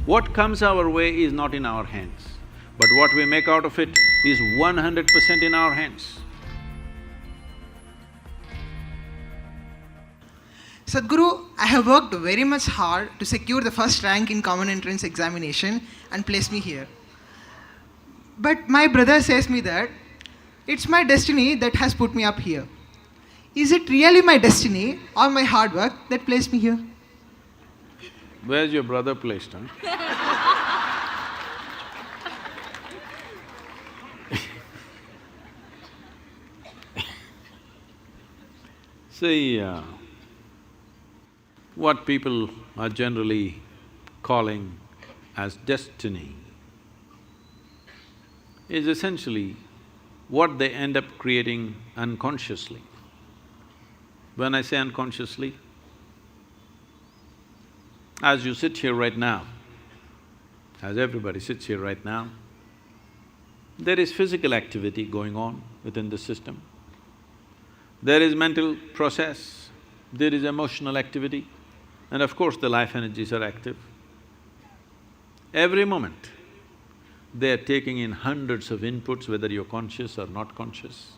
What comes our way is not in our hands, but what we make out of it is 100% in our hands. Sadhguru, I have worked very much hard to secure the first rank in common entrance examination and place me here. But my brother says me that it's my destiny that has put me up here. Is it really my destiny or my hard work that placed me here? Where's your brother placed, huh? See, what people are generally calling as destiny is essentially what they end up creating unconsciously. When I say unconsciously, as you sit here right now, as everybody sits here right now, there is physical activity going on within the system. There is mental process, there is emotional activity, and of course the life energies are active. Every moment, they are taking in hundreds of inputs, whether you're conscious or not conscious.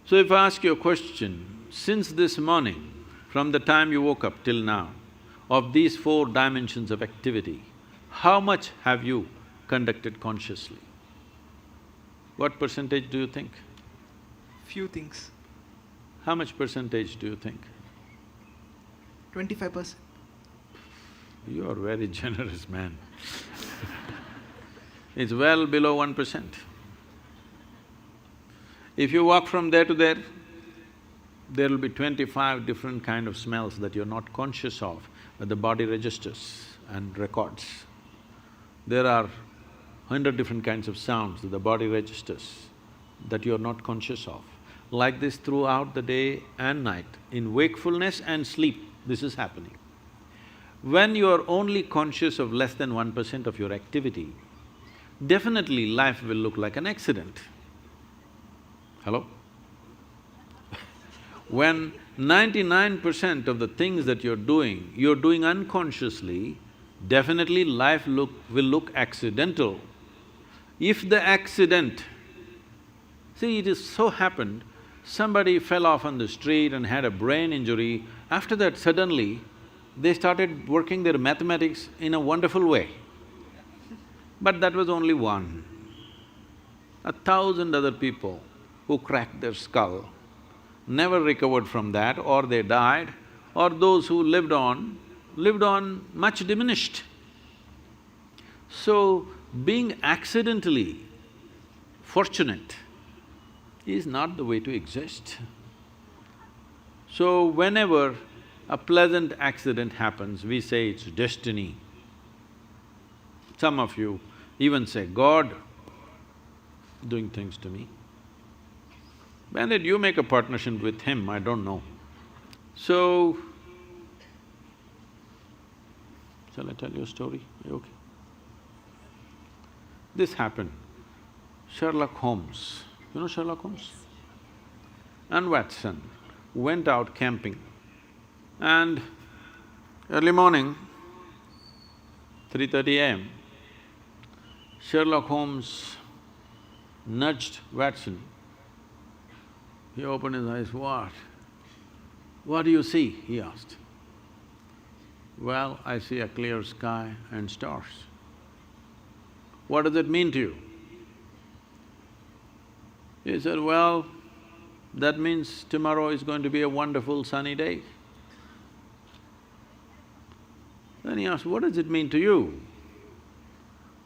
So if I ask you a question, since this morning, from the time you woke up till now, of these 4 dimensions of activity, how much have you conducted consciously? What percentage do you think? Few things. How much percentage do you think? 25%. You are very generous, man. It's well below 1%. If you walk from there to there, there will be 25 different kind of smells that you're not conscious of, but the body registers and records. There are 100 different kinds of sounds that the body registers that you're not conscious of. Like this throughout the day and night, in wakefulness and sleep, this is happening. When you are only conscious of less than 1% of your activity, definitely life will look like an accident. Hello? When 99% of the things that you're doing unconsciously, definitely life will look accidental. If the accident… See, it is so happened, somebody fell off on the street and had a brain injury, after that suddenly, they started working their mathematics in a wonderful way. But that was only one. 1,000 other people who cracked their skull never recovered from that, or they died, or those who lived on much diminished. So, being accidentally fortunate is not the way to exist. So, whenever a pleasant accident happens, we say it's destiny. Some of you even say, God doing things to me. When did you make a partnership with him? I don't know. So, shall I tell you a story? Are you okay? This happened. Sherlock Holmes, you know Sherlock Holmes? And Watson went out camping, and early morning, 3:30 a.m., Sherlock Holmes nudged Watson. He opened his eyes, "What? What do you see?" he asked. "Well, I see a clear sky and stars." "What does it mean to you?" He said, "Well, that means tomorrow is going to be a wonderful sunny day." Then he asked, "What does it mean to you?"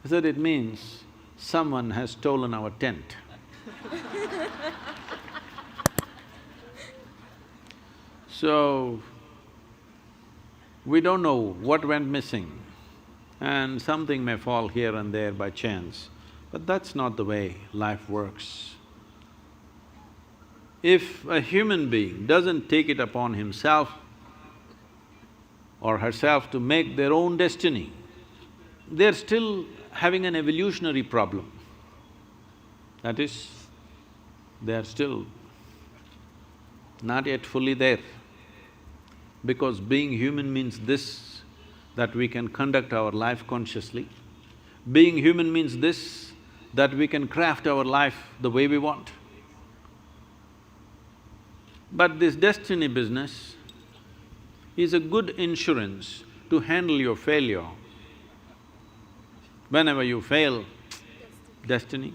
He said, "It means someone has stolen our tent." So, we don't know what went missing, and something may fall here and there by chance, but that's not the way life works. If a human being doesn't take it upon himself or herself to make their own destiny, they're still having an evolutionary problem. That is, they are still not yet fully there. Because being human means this, that we can conduct our life consciously. Being human means this, that we can craft our life the way we want. But this destiny business is a good insurance to handle your failure. Whenever you fail, destiny,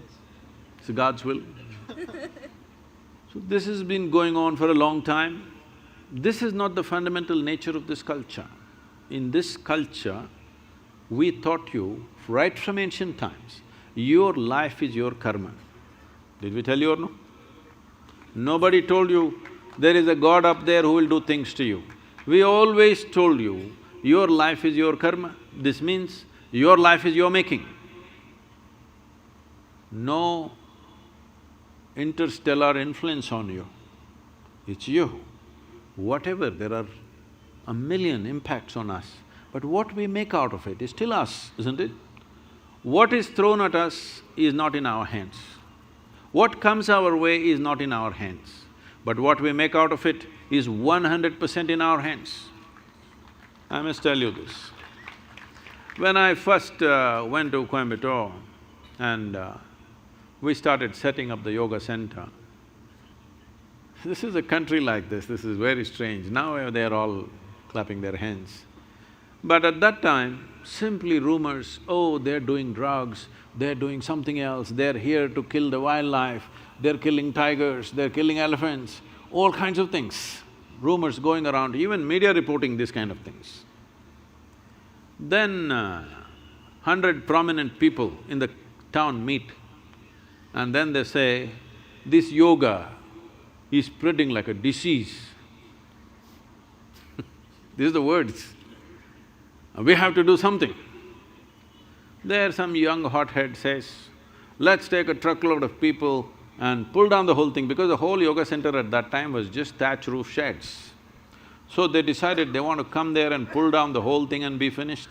it's God's will. So this has been going on for a long time. This is not the fundamental nature of this culture. In this culture, we taught you right from ancient times, your life is your karma. Did we tell you or no? Nobody told you there is a God up there who will do things to you. We always told you, your life is your karma. This means your life is your making. No interstellar influence on you, it's you. Whatever, there are a million impacts on us, but what we make out of it is still us, isn't it? What is thrown at us is not in our hands. What comes our way is not in our hands, but what we make out of it is 100% in our hands. I must tell you this. When I first went to Coimbatore and we started setting up the yoga center, this is a country like this is very strange. Now they're all clapping their hands. But at that time, simply rumors, oh, they're doing drugs, they're doing something else, they're here to kill the wildlife, they're killing tigers, they're killing elephants, all kinds of things. Rumors going around, even media reporting these kind of things. Then 100 prominent people in the town meet and then they say, this yoga is spreading like a disease. These are the words. We have to do something. There some young hothead says, let's take a truckload of people and pull down the whole thing, because the whole yoga center at that time was just thatch roof sheds. So they decided they want to come there and pull down the whole thing and be finished.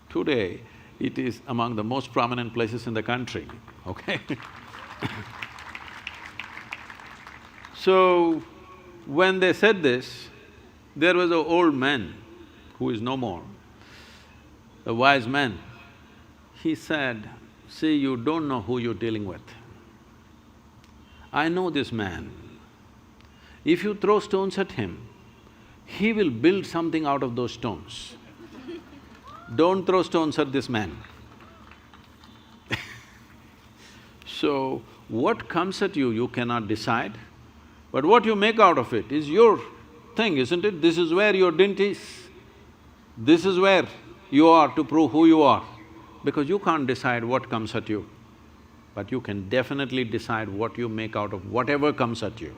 Today, it is among the most prominent places in the country, okay? So, when they said this, there was an old man who is no more, a wise man. He said, see, you don't know who you're dealing with. I know this man. If you throw stones at him, he will build something out of those stones. Don't throw stones at this man. So, what comes at you, you cannot decide, but what you make out of it is your thing, isn't it? This is where your dint is. This is where you are to prove who you are, because you can't decide what comes at you, but you can definitely decide what you make out of whatever comes at you.